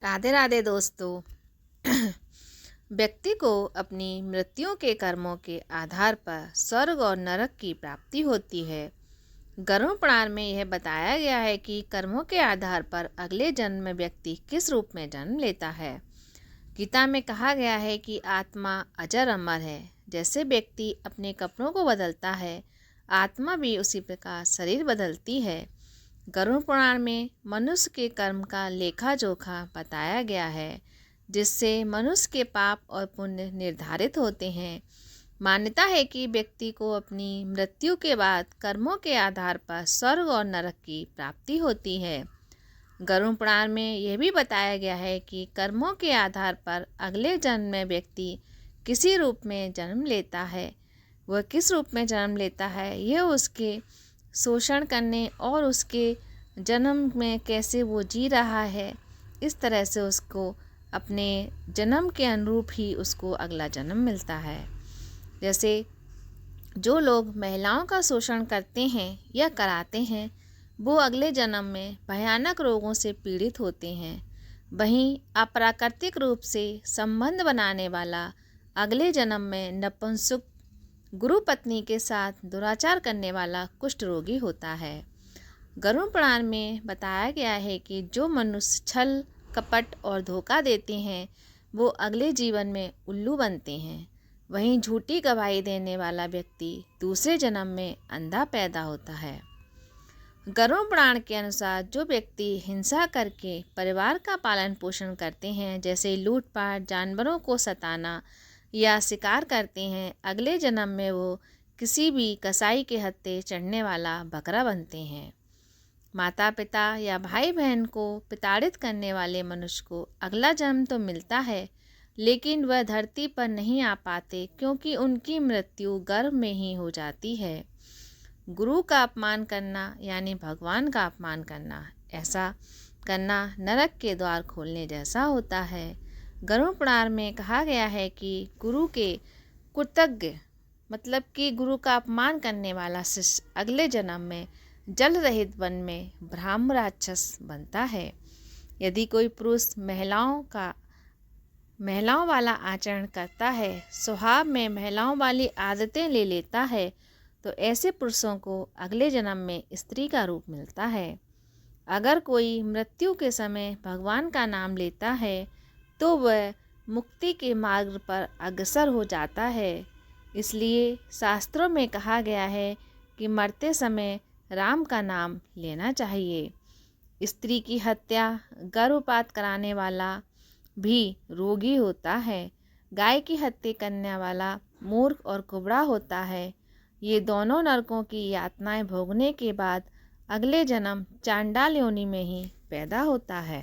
राधे राधे दोस्तों। व्यक्ति को अपनी मृत्यु के कर्मों के आधार पर स्वर्ग और नरक की प्राप्ति होती है। गरुड़ पुराण में यह बताया गया है कि कर्मों के आधार पर अगले जन्म में व्यक्ति किस रूप में जन्म लेता है। गीता में कहा गया है कि आत्मा अजर अमर है। जैसे व्यक्ति अपने कपड़ों को बदलता है, आत्मा भी उसी प्रकार शरीर बदलती है। गरुड़ पुराण में मनुष्य के कर्म का लेखा जोखा बताया गया है, जिससे मनुष्य के पाप और पुण्य निर्धारित होते हैं। मान्यता है कि व्यक्ति को अपनी मृत्यु के बाद कर्मों के आधार पर स्वर्ग और नरक की प्राप्ति होती है। गरुड़ पुराण में यह भी बताया गया है कि कर्मों के आधार पर अगले जन्म में व्यक्ति किसी रूप में जन्म लेता है। वह किस रूप में जन्म लेता है, यह उसके शोषण करने और उसके जन्म में कैसे वो जी रहा है, इस तरह से उसको अपने जन्म के अनुरूप ही उसको अगला जन्म मिलता है। जैसे जो लोग महिलाओं का शोषण करते हैं या कराते हैं, वो अगले जन्म में भयानक रोगों से पीड़ित होते हैं। वहीं अप्राकृतिक रूप से संबंध बनाने वाला अगले जन्म में नपुंसक गुरु पत्नी के साथ दुराचार करने वाला कुष्ठ रोगी होता है। गरुड़ पुराण में बताया गया है कि जो मनुष्य छल कपट और धोखा देते हैं, वो अगले जीवन में उल्लू बनते हैं। वहीं झूठी गवाही देने वाला व्यक्ति दूसरे जन्म में अंधा पैदा होता है। गरुड़ पुराण के अनुसार जो व्यक्ति हिंसा करके परिवार का पालन पोषण करते हैं, जैसे लूटपाट, जानवरों को सताना या शिकार करते हैं, अगले जन्म में वो किसी भी कसाई के हत्थे चढ़ने वाला बकरा बनते हैं। माता पिता या भाई बहन को प्रताड़ित करने वाले मनुष्य को अगला जन्म तो मिलता है, लेकिन वह धरती पर नहीं आ पाते, क्योंकि उनकी मृत्यु गर्भ में ही हो जाती है। गुरु का अपमान करना यानी भगवान का अपमान करना, ऐसा करना नरक के द्वार खोलने जैसा होता है। गरुड़ पुराण में कहा गया है कि गुरु के कृतज्ञ मतलब कि गुरु का अपमान करने वाला शिष्य अगले जन्म में जल रहित वन में ब्रह्म राक्षस बनता है। यदि कोई पुरुष महिलाओं वाला आचरण करता है, स्वभाव में महिलाओं वाली आदतें ले लेता है, तो ऐसे पुरुषों को अगले जन्म में स्त्री का रूप मिलता है। अगर कोई मृत्यु के समय भगवान का नाम लेता है, तो वह मुक्ति के मार्ग पर अग्रसर हो जाता है। इसलिए शास्त्रों में कहा गया है कि मरते समय राम का नाम लेना चाहिए। स्त्री की हत्या, गर्भपात कराने वाला भी रोगी होता है। गाय की हत्या करने वाला मूर्ख और कुबड़ा होता है। ये दोनों नरकों की यातनाएं भोगने के बाद अगले जन्म चांडाल योनि में ही पैदा होता है।